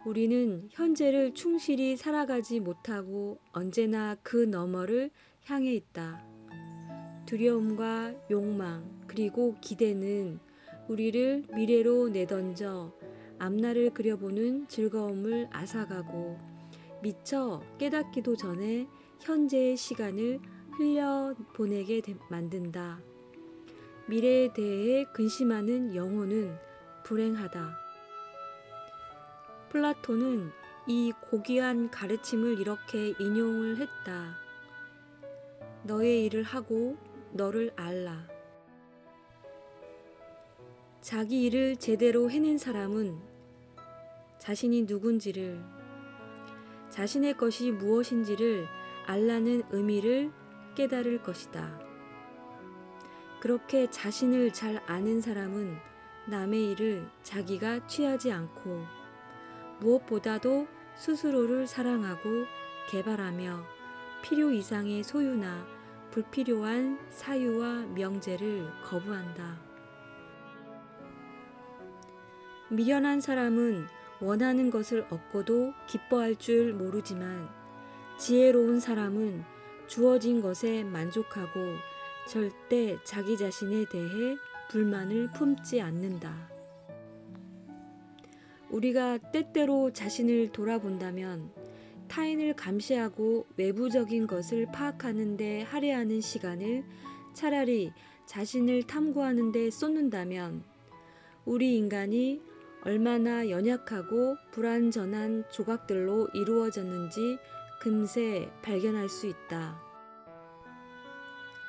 우리는 현재를 충실히 살아가지 못하고 언제나 그 너머를 향해 있다. 두려움과 욕망 그리고 기대는 우리를 미래로 내던져 앞날을 그려보는 즐거움을 앗아가고 미처 깨닫기도 전에 현재의 시간을 흘려보내게 만든다. 미래에 대해 근심하는 영혼은 불행하다. 플라톤은 이 고귀한 가르침을 이렇게 인용을 했다. 너의 일을 하고 너를 알라. 자기 일을 제대로 해낸 사람은 자신이 누군지를, 자신의 것이 무엇인지를 알라는 의미를 깨달을 것이다. 그렇게 자신을 잘 아는 사람은 남의 일을 자기가 취하지 않고 무엇보다도 스스로를 사랑하고 개발하며 필요 이상의 소유나 불필요한 사유와 명제를 거부한다. 미련한 사람은 원하는 것을 얻고도 기뻐할 줄 모르지만 지혜로운 사람은 주어진 것에 만족하고 절대 자기 자신에 대해 불만을 품지 않는다. 우리가 때때로 자신을 돌아본다면 타인을 감시하고 외부적인 것을 파악하는 데 할애하는 시간을 차라리 자신을 탐구하는 데 쏟는다면 우리 인간이 얼마나 연약하고 불완전한 조각들로 이루어졌는지 금세 발견할 수 있다.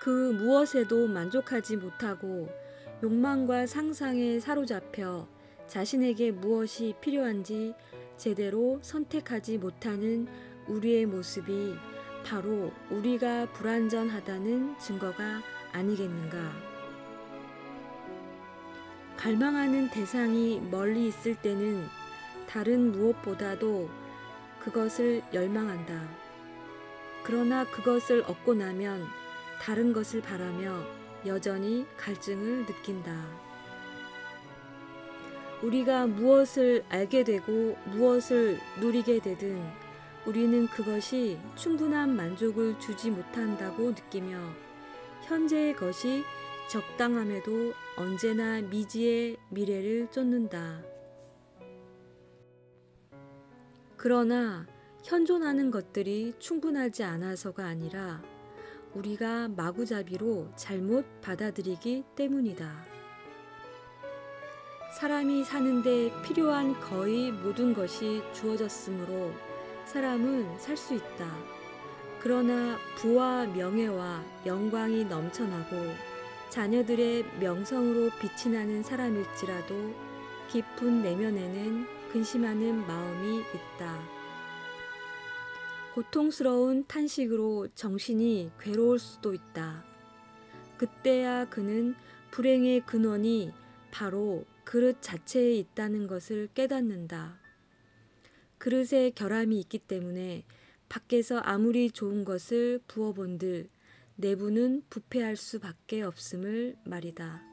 그 무엇에도 만족하지 못하고 욕망과 상상에 사로잡혀 자신에게 무엇이 필요한지 제대로 선택하지 못하는 우리의 모습이 바로 우리가 불완전하다는 증거가 아니겠는가. 갈망하는 대상이 멀리 있을 때는 다른 무엇보다도 그것을 열망한다. 그러나 그것을 얻고 나면 다른 것을 바라며 여전히 갈증을 느낀다. 우리가 무엇을 알게 되고 무엇을 누리게 되든 우리는 그것이 충분한 만족을 주지 못한다고 느끼며 현재의 것이 적당함에도 언제나 미지의 미래를 쫓는다. 그러나 현존하는 것들이 충분하지 않아서가 아니라 우리가 마구잡이로 잘못 받아들이기 때문이다. 사람이 사는데 필요한 거의 모든 것이 주어졌으므로 사람은 살 수 있다. 그러나 부와 명예와 영광이 넘쳐나고 자녀들의 명성으로 빛이 나는 사람일지라도 깊은 내면에는 근심하는 마음이 있다. 고통스러운 탄식으로 정신이 괴로울 수도 있다. 그때야 그는 불행의 근원이 바로 그릇 자체에 있다는 것을 깨닫는다. 그릇에 결함이 있기 때문에 밖에서 아무리 좋은 것을 부어본들 내부는 부패할 수밖에 없음을 말이다.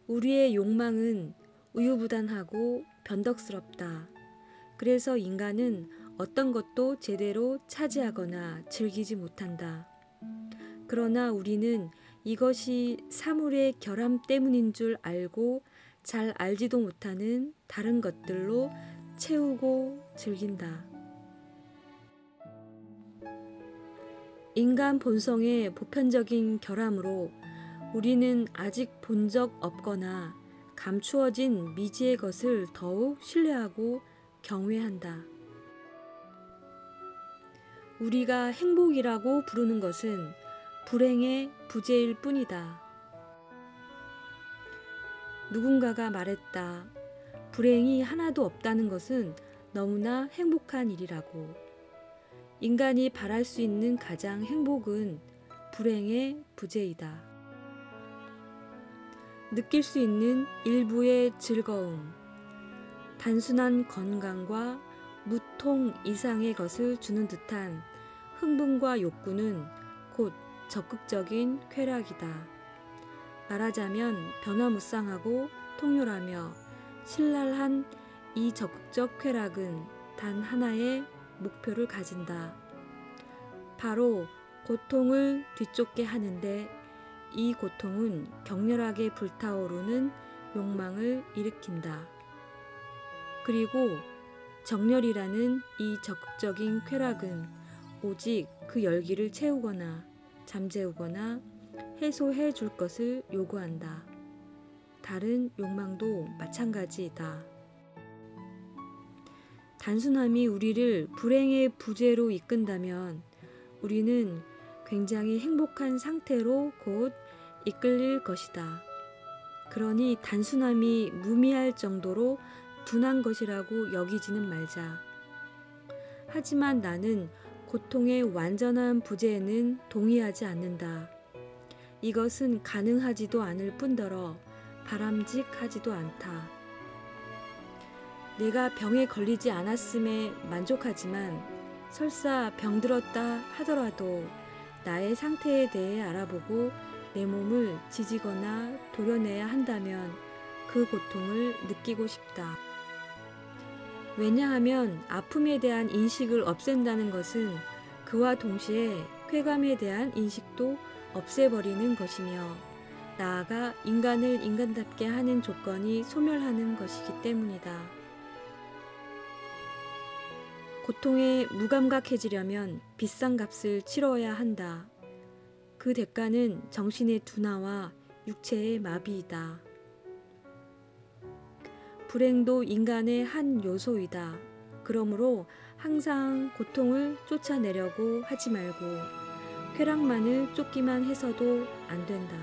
우리의 욕망은 우유부단하고 변덕스럽다. 그래서 인간은 어떤 것도 제대로 차지하거나 즐기지 못한다. 그러나 우리는 이것이 사물의 결함 때문인 줄 알고 잘 알지도 못하는 다른 것들로 채우고 즐긴다. 인간 본성의 보편적인 결함으로 우리는 아직 본 적 없거나 감추어진 미지의 것을 더욱 신뢰하고 경외한다. 우리가 행복이라고 부르는 것은 불행의 부재일 뿐이다. 누군가가 말했다. 불행이 하나도 없다는 것은 너무나 행복한 일이라고. 인간이 바랄 수 있는 가장 행복은 불행의 부재이다. 느낄 수 있는 일부의 즐거움, 단순한 건강과 무통 이상의 것을 주는 듯한 흥분과 욕구는 곧 적극적인 쾌락이다. 말하자면 변화무쌍하고 통렬하며 신랄한 이 적극적 쾌락은 단 하나의 목표를 가진다. 바로 고통을 뒤쫓게 하는데 이 고통은 격렬하게 불타오르는 욕망을 일으킨다. 그리고 정열이라는 이 적극적인 쾌락은 오직 그 열기를 채우거나 잠재우거나 해소해 줄 것을 요구한다. 다른 욕망도 마찬가지이다. 단순함이 우리를 불행의 부재로 이끈다면 우리는 굉장히 행복한 상태로 곧 이끌릴 것이다. 그러니 단순함이 무미할 정도로 둔한 것이라고 여기지는 말자. 하지만 나는 고통의 완전한 부재에는 동의하지 않는다. 이것은 가능하지도 않을 뿐더러 바람직하지도 않다. 내가 병에 걸리지 않았음에 만족하지만 설사 병들었다 하더라도 나의 상태에 대해 알아보고 내 몸을 지지거나 도려내야 한다면 그 고통을 느끼고 싶다. 왜냐하면 아픔에 대한 인식을 없앤다는 것은 그와 동시에 쾌감에 대한 인식도 없애버리는 것이며 나아가 인간을 인간답게 하는 조건이 소멸하는 것이기 때문이다. 고통에 무감각해지려면 비싼 값을 치러야 한다. 그 대가는 정신의 둔화와 육체의 마비이다. 불행도 인간의 한 요소이다. 그러므로 항상 고통을 쫓아내려고 하지 말고 쾌락만을 쫓기만 해서도 안 된다.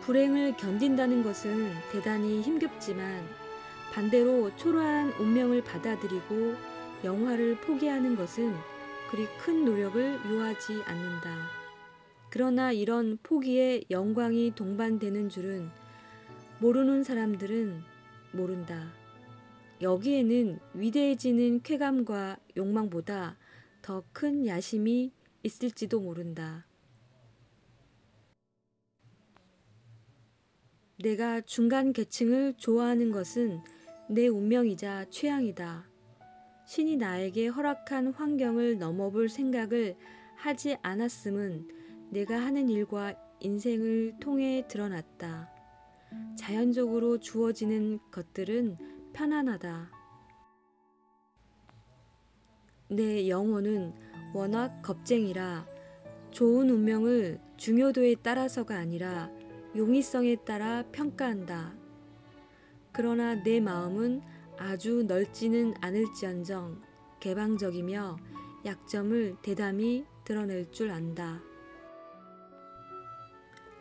불행을 견딘다는 것은 대단히 힘겹지만 반대로 초라한 운명을 받아들이고 영화를 포기하는 것은 그리 큰 노력을 요하지 않는다. 그러나 이런 포기에 영광이 동반되는 줄은 모르는 사람들은 모른다. 여기에는 위대해지는 쾌감과 욕망보다 더 큰 야심이 있을지도 모른다. 내가 중간 계층을 좋아하는 것은 내 운명이자 취향이다. 신이 나에게 허락한 환경을 넘어볼 생각을 하지 않았음은 내가 하는 일과 인생을 통해 드러났다. 자연적으로 주어지는 것들은 편안하다. 내 영혼은 워낙 겁쟁이라 좋은 운명을 중요도에 따라서가 아니라 용이성에 따라 평가한다. 그러나 내 마음은 아주 넓지는 않을지언정 개방적이며 약점을 대담히 드러낼 줄 안다.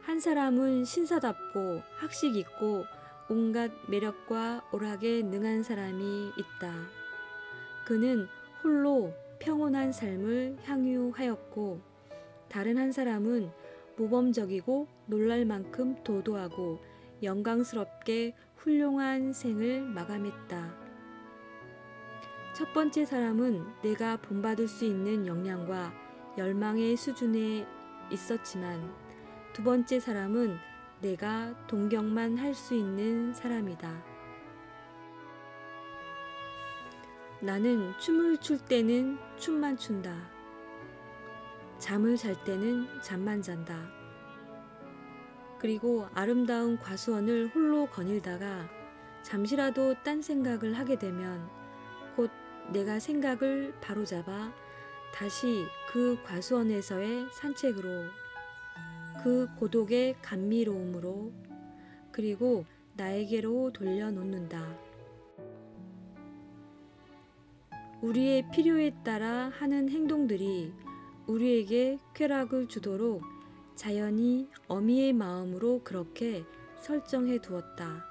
한 사람은 신사답고 학식 있고 온갖 매력과 오락에 능한 사람이 있다. 그는 홀로 평온한 삶을 향유하였고 다른 한 사람은 모범적이고 놀랄 만큼 도도하고 영광스럽게 훌륭한 생을 마감했다. 첫 번째 사람은 내가 본받을 수 있는 역량과 열망의 수준에 있었지만 두 번째 사람은 내가 동경만 할 수 있는 사람이다. 나는 춤을 출 때는 춤만 춘다. 잠을 잘 때는 잠만 잔다. 그리고 아름다운 과수원을 홀로 거닐다가 잠시라도 딴 생각을 하게 되면 곧 내가 생각을 바로잡아 다시 그 과수원에서의 산책으로 그 고독의 감미로움으로 그리고 나에게로 돌려놓는다. 우리의 필요에 따라 하는 행동들이 우리에게 쾌락을 주도록 자연이 어미의 마음으로 그렇게 설정해 두었다.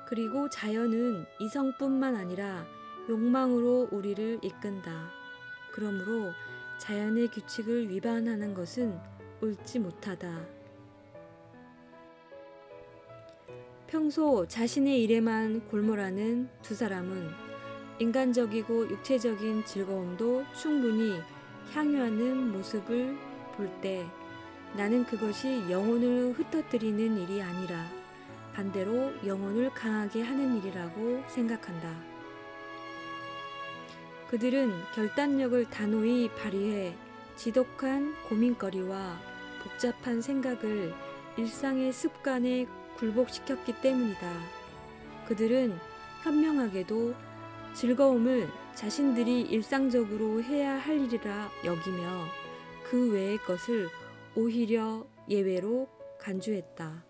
그리고 자연은 이성뿐만 아니라 욕망으로 우리를 이끈다. 그러므로 자연의 규칙을 위반하는 것은 옳지 못하다. 평소 자신의 일에만 골몰하는 두 사람은 인간적이고 육체적인 즐거움도 충분히 향유하는 모습을 볼 때 나는 그것이 영혼을 흩어뜨리는 일이 아니라 반대로 영혼을 강하게 하는 일이라고 생각한다. 그들은 결단력을 단호히 발휘해 지독한 고민거리와 복잡한 생각을 일상의 습관에 굴복시켰기 때문이다. 그들은 현명하게도 즐거움을 자신들이 일상적으로 해야 할 일이라 여기며 그 외의 것을 오히려 예외로 간주했다.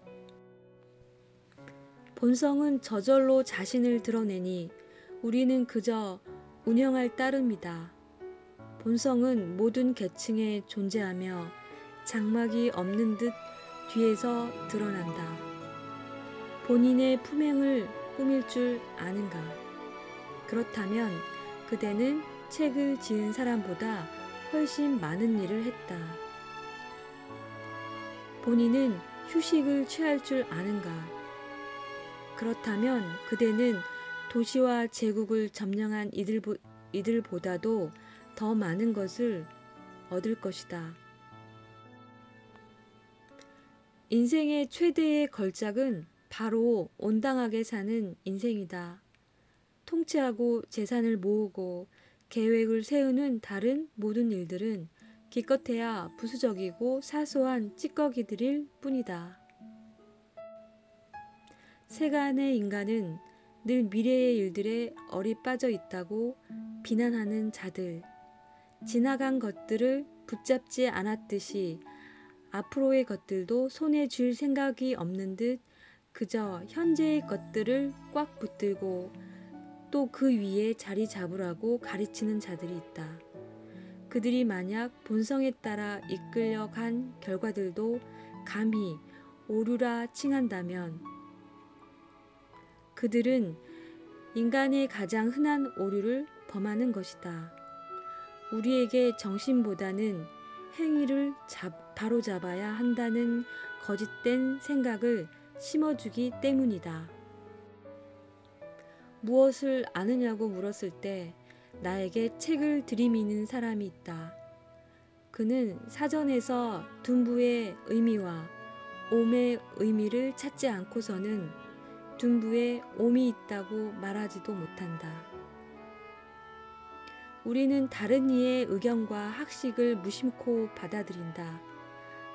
본성은 저절로 자신을 드러내니 우리는 그저 운영할 따름이다. 본성은 모든 계층에 존재하며 장막이 없는 듯 뒤에서 드러난다. 본인의 품행을 꾸밀 줄 아는가? 그렇다면 그대는 책을 지은 사람보다 훨씬 많은 일을 했다. 본인은 휴식을 취할 줄 아는가? 그렇다면 그대는 도시와 제국을 점령한 이들보다도 더 많은 것을 얻을 것이다. 인생의 최대의 걸작은 바로 온당하게 사는 인생이다. 통치하고 재산을 모으고 계획을 세우는 다른 모든 일들은 기껏해야 부수적이고 사소한 찌꺼기들일 뿐이다. 세간의 인간은 늘 미래의 일들에 얼이 빠져 있다고 비난하는 자들, 지나간 것들을 붙잡지 않았듯이 앞으로의 것들도 손에 쥘 생각이 없는 듯 그저 현재의 것들을 꽉 붙들고 또 그 위에 자리 잡으라고 가르치는 자들이 있다. 그들이 만약 본성에 따라 이끌려 간 결과들도 감히 오류라 칭한다면 그들은 인간의 가장 흔한 오류를 범하는 것이다. 우리에게 정신보다는 행위를 바로잡아야 한다는 거짓된 생각을 심어주기 때문이다. 무엇을 아느냐고 물었을 때 나에게 책을 들이미는 사람이 있다. 그는 사전에서 둔부의 의미와 옴의 의미를 찾지 않고서는 둔부에 옴이 있다고 말하지도 못한다. 우리는 다른 이의 의견과 학식을 무심코 받아들인다.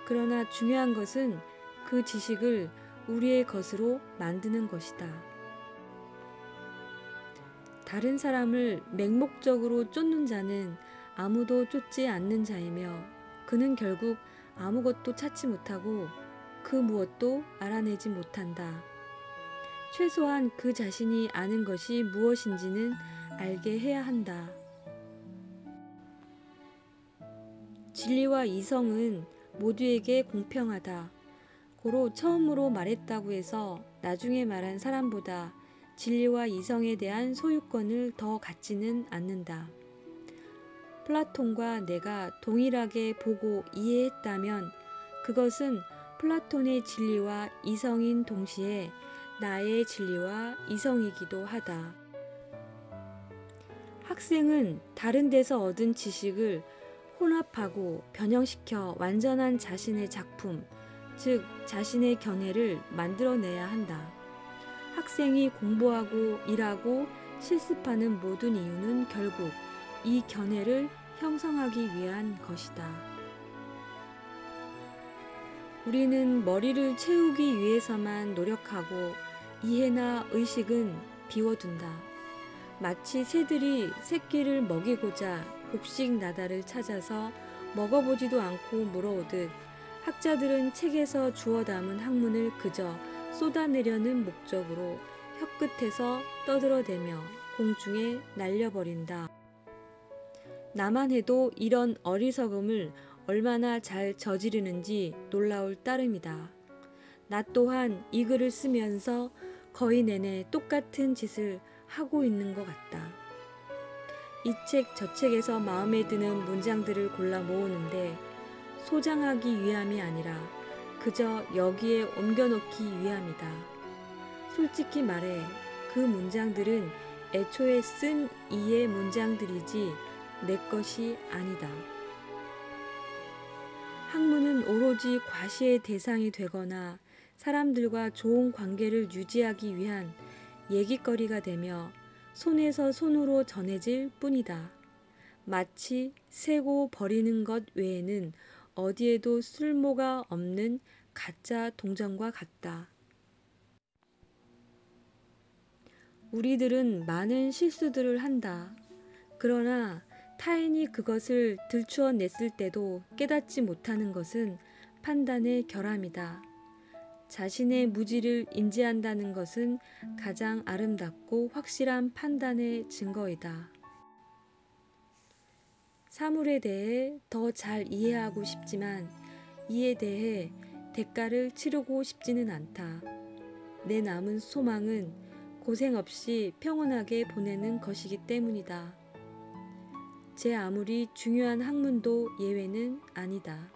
그러나 중요한 것은 그 지식을 우리의 것으로 만드는 것이다. 다른 사람을 맹목적으로 쫓는 자는 아무도 쫓지 않는 자이며 그는 결국 아무것도 찾지 못하고 그 무엇도 알아내지 못한다. 최소한 그 자신이 아는 것이 무엇인지는 알게 해야 한다. 진리와 이성은 모두에게 공평하다. 고로 처음으로 말했다고 해서 나중에 말한 사람보다 진리와 이성에 대한 소유권을 더 갖지는 않는다. 플라톤과 내가 동일하게 보고 이해했다면 그것은 플라톤의 진리와 이성인 동시에 나의 진리와 이성이기도 하다. 학생은 다른 데서 얻은 지식을 혼합하고 변형시켜 완전한 자신의 작품, 즉 자신의 견해를 만들어내야 한다. 학생이 공부하고 일하고 실습하는 모든 이유는 결국 이 견해를 형성하기 위한 것이다. 우리는 머리를 채우기 위해서만 노력하고 이해나 의식은 비워둔다. 마치 새들이 새끼를 먹이고자 곡식 나다를 찾아서 먹어보지도 않고 물어오듯 학자들은 책에서 주워 담은 학문을 그저 쏟아내려는 목적으로 혀끝에서 떠들어대며 공중에 날려버린다. 나만 해도 이런 어리석음을 얼마나 잘 저지르는지 놀라울 따름이다. 나 또한 이 글을 쓰면서 거의 내내 똑같은 짓을 하고 있는 것 같다. 이 책 저 책에서 마음에 드는 문장들을 골라 모으는데 소장하기 위함이 아니라 그저 여기에 옮겨놓기 위함이다. 솔직히 말해 그 문장들은 애초에 쓴 이의 문장들이지 내 것이 아니다. 학문은 오로지 과시의 대상이 되거나 사람들과 좋은 관계를 유지하기 위한 얘기거리가 되며 손에서 손으로 전해질 뿐이다. 마치 세고 버리는 것 외에는 어디에도 쓸모가 없는 가짜 동전과 같다. 우리들은 많은 실수들을 한다. 그러나 타인이 그것을 들추어냈을 때도 깨닫지 못하는 것은 판단의 결함이다. 자신의 무지를 인지한다는 것은 가장 아름답고 확실한 판단의 증거이다. 사물에 대해 더 잘 이해하고 싶지만 이에 대해 대가를 치르고 싶지는 않다. 내 남은 소망은 고생 없이 평온하게 보내는 것이기 때문이다. 제 아무리 중요한 학문도 예외는 아니다.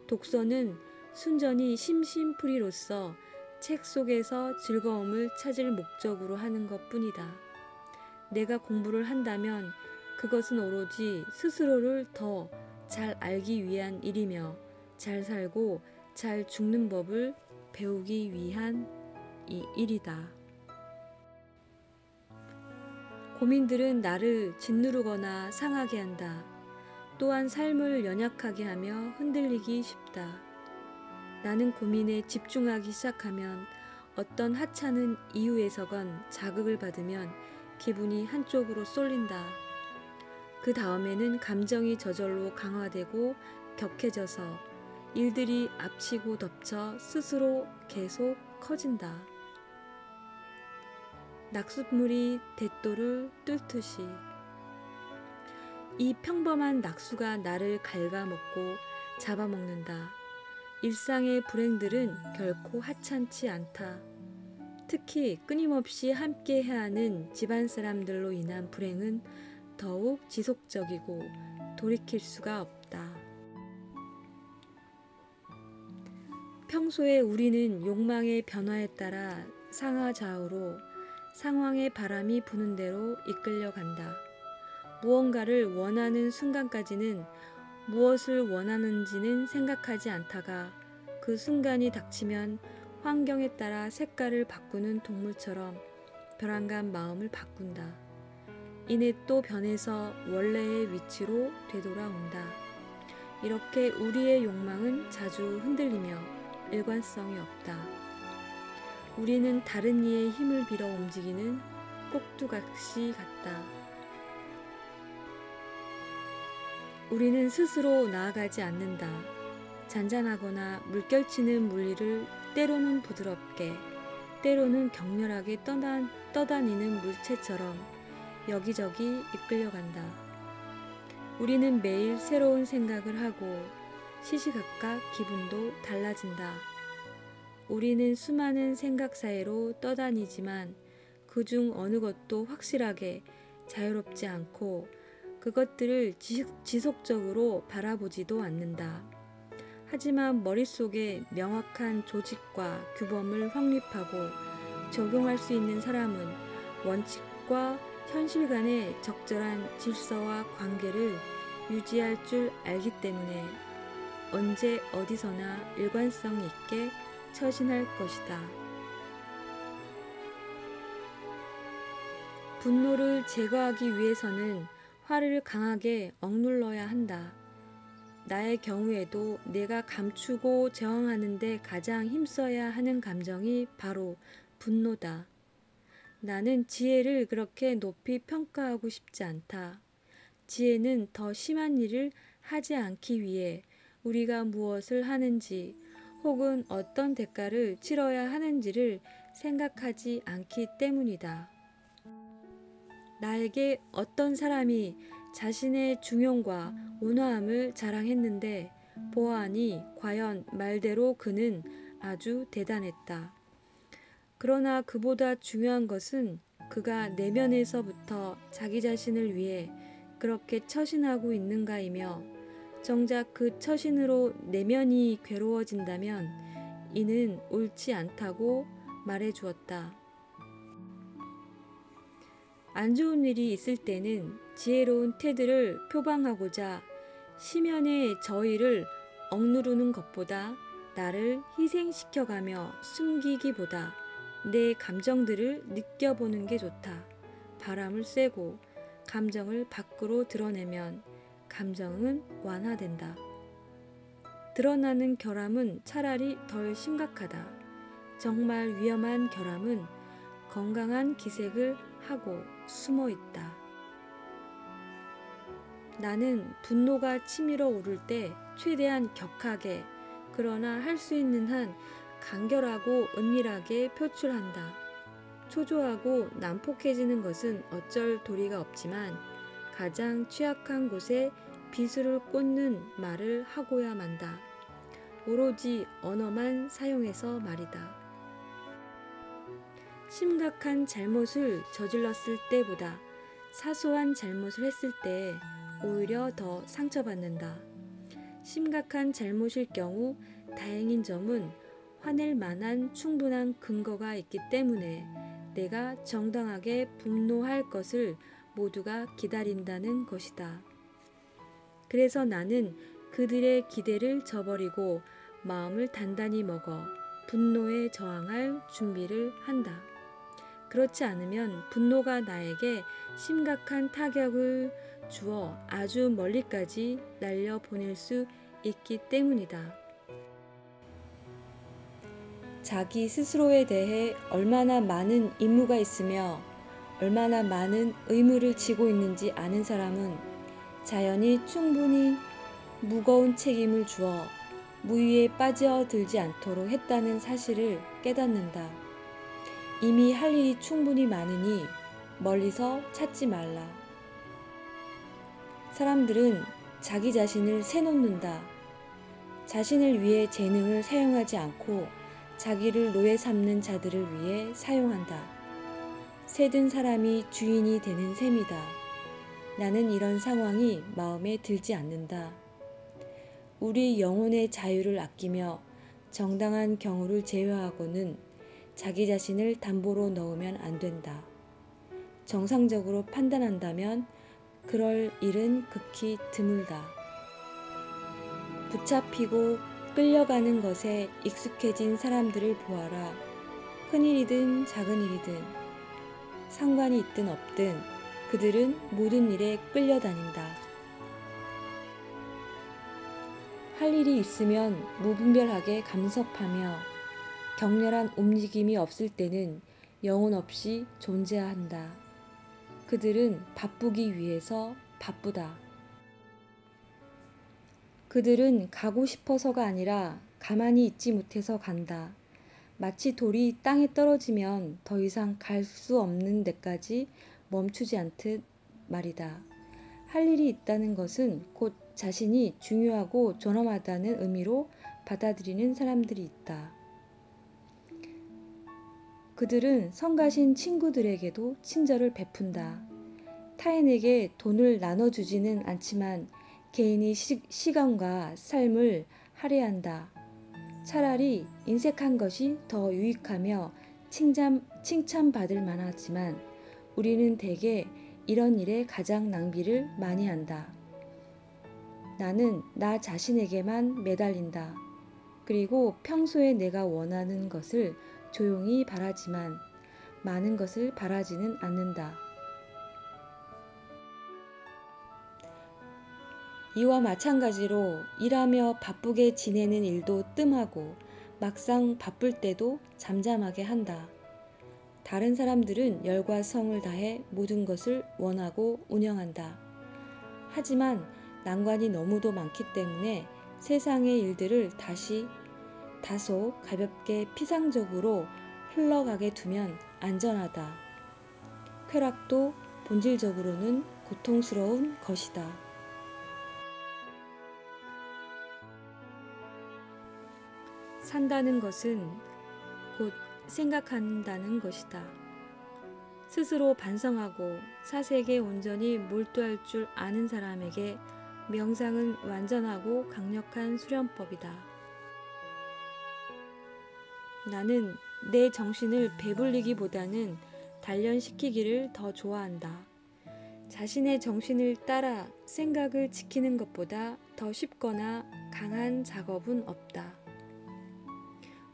독서는 순전히 심심풀이로서 책 속에서 즐거움을 찾을 목적으로 하는 것뿐이다. 내가 공부를 한다면 그것은 오로지 스스로를 더 잘 알기 위한 일이며 잘 살고 잘 죽는 법을 배우기 위한 일이다. 고민들은 나를 짓누르거나 상하게 한다. 또한 삶을 연약하게 하며 흔들리기 쉽다. 나는 고민에 집중하기 시작하면 어떤 하찮은 이유에서건 자극을 받으면 기분이 한쪽으로 쏠린다. 그 다음에는 감정이 저절로 강화되고 격해져서 일들이 앞치고 덮쳐 스스로 계속 커진다. 낙숫물이 대도를 뚫듯이 이 평범한 낙수가 나를 갉아먹고 잡아먹는다. 일상의 불행들은 결코 하찮지 않다. 특히 끊임없이 함께해야 하는 집안 사람들로 인한 불행은 더욱 지속적이고 돌이킬 수가 없다. 평소에 우리는 욕망의 변화에 따라 상하좌우로 상황의 바람이 부는 대로 이끌려간다. 무언가를 원하는 순간까지는 무엇을 원하는지는 생각하지 않다가 그 순간이 닥치면 환경에 따라 색깔을 바꾸는 동물처럼 벼랑간 마음을 바꾼다. 이내 또 변해서 원래의 위치로 되돌아온다. 이렇게 우리의 욕망은 자주 흔들리며 일관성이 없다. 우리는 다른 이의 힘을 빌어 움직이는 꼭두각시 같다. 우리는 스스로 나아가지 않는다. 잔잔하거나 물결치는 물리를 때로는 부드럽게, 때로는 격렬하게 떠다니는 물체처럼 여기저기 이끌려간다. 우리는 매일 새로운 생각을 하고 시시각각 기분도 달라진다. 우리는 수많은 생각 사이로 떠다니지만 그중 어느 것도 확실하게 자유롭지 않고 그것들을 지속적으로 바라보지도 않는다. 하지만 머릿속에 명확한 조직과 규범을 확립하고 적용할 수 있는 사람은 원칙과 현실 간의 적절한 질서와 관계를 유지할 줄 알기 때문에 언제 어디서나 일관성 있게 처신할 것이다. 분노를 제거하기 위해서는 화를 강하게 억눌러야 한다. 나의 경우에도 내가 감추고 저항하는 데 가장 힘써야 하는 감정이 바로 분노다. 나는 지혜를 그렇게 높이 평가하고 싶지 않다. 지혜는 더 심한 일을 하지 않기 위해 우리가 무엇을 하는지 혹은 어떤 대가를 치러야 하는지를 생각하지 않기 때문이다. 나에게 어떤 사람이 자신의 중용과 온화함을 자랑했는데 보아하니 과연 말대로 그는 아주 대단했다. 그러나 그보다 중요한 것은 그가 내면에서부터 자기 자신을 위해 그렇게 처신하고 있는가이며 정작 그 처신으로 내면이 괴로워진다면 이는 옳지 않다고 말해 주었다. 안 좋은 일이 있을 때는 지혜로운 태도를 표방하고자 심연의 저희를 억누르는 것보다 나를 희생시켜가며 숨기기보다 내 감정들을 느껴보는 게 좋다. 바람을 쐬고 감정을 밖으로 드러내면 감정은 완화된다. 드러나는 결함은 차라리 덜 심각하다. 정말 위험한 결함은 건강한 기색을 하고 숨어 있다. 나는 분노가 치밀어 오를 때 최대한 격하게, 그러나 할 수 있는 한 간결하고 은밀하게 표출한다. 초조하고 난폭해지는 것은 어쩔 도리가 없지만 가장 취약한 곳에 비수를 꽂는 말을 하고야 만다. 오로지 언어만 사용해서 말이다. 심각한 잘못을 저질렀을 때보다 사소한 잘못을 했을 때 오히려 더 상처받는다. 심각한 잘못일 경우 다행인 점은 화낼 만한 충분한 근거가 있기 때문에 내가 정당하게 분노할 것을 모두가 기다린다는 것이다. 그래서 나는 그들의 기대를 저버리고 마음을 단단히 먹어 분노에 저항할 준비를 한다. 그렇지 않으면 분노가 나에게 심각한 타격을 주어 아주 멀리까지 날려보낼 수 있기 때문이다. 자기 스스로에 대해 얼마나 많은 임무가 있으며 얼마나 많은 의무를 지고 있는지 아는 사람은 자연히 충분히 무거운 책임을 주어 무위에 빠져들지 않도록 했다는 사실을 깨닫는다. 이미 할 일이 충분히 많으니 멀리서 찾지 말라. 사람들은 자기 자신을 세놓는다. 자신을 위해 재능을 사용하지 않고 자기를 노예 삼는 자들을 위해 사용한다. 새든 사람이 주인이 되는 셈이다. 나는 이런 상황이 마음에 들지 않는다. 우리 영혼의 자유를 아끼며 정당한 경우를 제외하고는 자기 자신을 담보로 넣으면 안 된다. 정상적으로 판단한다면 그럴 일은 극히 드물다. 붙잡히고 끌려가는 것에 익숙해진 사람들을 보아라. 큰일이든 작은 일이든 상관이 있든 없든 그들은 모든 일에 끌려다닌다. 할 일이 있으면 무분별하게 감섭하며 격렬한 움직임이 없을 때는 영혼 없이 존재한다. 그들은 바쁘기 위해서 바쁘다. 그들은 가고 싶어서가 아니라 가만히 있지 못해서 간다. 마치 돌이 땅에 떨어지면 더 이상 갈 수 없는 데까지 멈추지 않듯 말이다. 할 일이 있다는 것은 곧 자신이 중요하고 존엄하다는 의미로 받아들이는 사람들이 있다. 그들은 성가신 친구들에게도 친절을 베푼다. 타인에게 돈을 나눠주지는 않지만 개인의 시간과 삶을 할애한다. 차라리 인색한 것이 더 유익하며 칭찬받을 만하지만 우리는 대개 이런 일에 가장 낭비를 많이 한다. 나는 나 자신에게만 매달린다. 그리고 평소에 내가 원하는 것을 조용히 바라지만 많은 것을 바라지는 않는다. 이와 마찬가지로 일하며 바쁘게 지내는 일도 뜸하고 막상 바쁠 때도 잠잠하게 한다. 다른 사람들은 열과 성을 다해 모든 것을 원하고 운영한다. 하지만 난관이 너무도 많기 때문에 세상의 일들을 다소 가볍게 피상적으로 흘러가게 두면 안전하다. 쾌락도 본질적으로는 고통스러운 것이다. 산다는 것은 곧 생각한다는 것이다. 스스로 반성하고 사색에 온전히 몰두할 줄 아는 사람에게 명상은 완전하고 강력한 수련법이다. 나는 내 정신을 배불리기보다는 단련시키기를 더 좋아한다. 자신의 정신을 따라 생각을 지키는 것보다 더 쉽거나 강한 작업은 없다.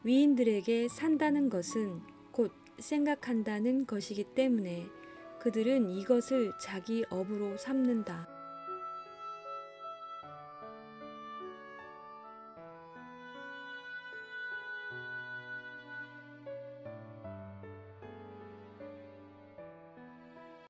위인들에게 산다는 것은 곧 생각한다는 것이기 때문에 그들은 이것을 자기 업으로 삼는다.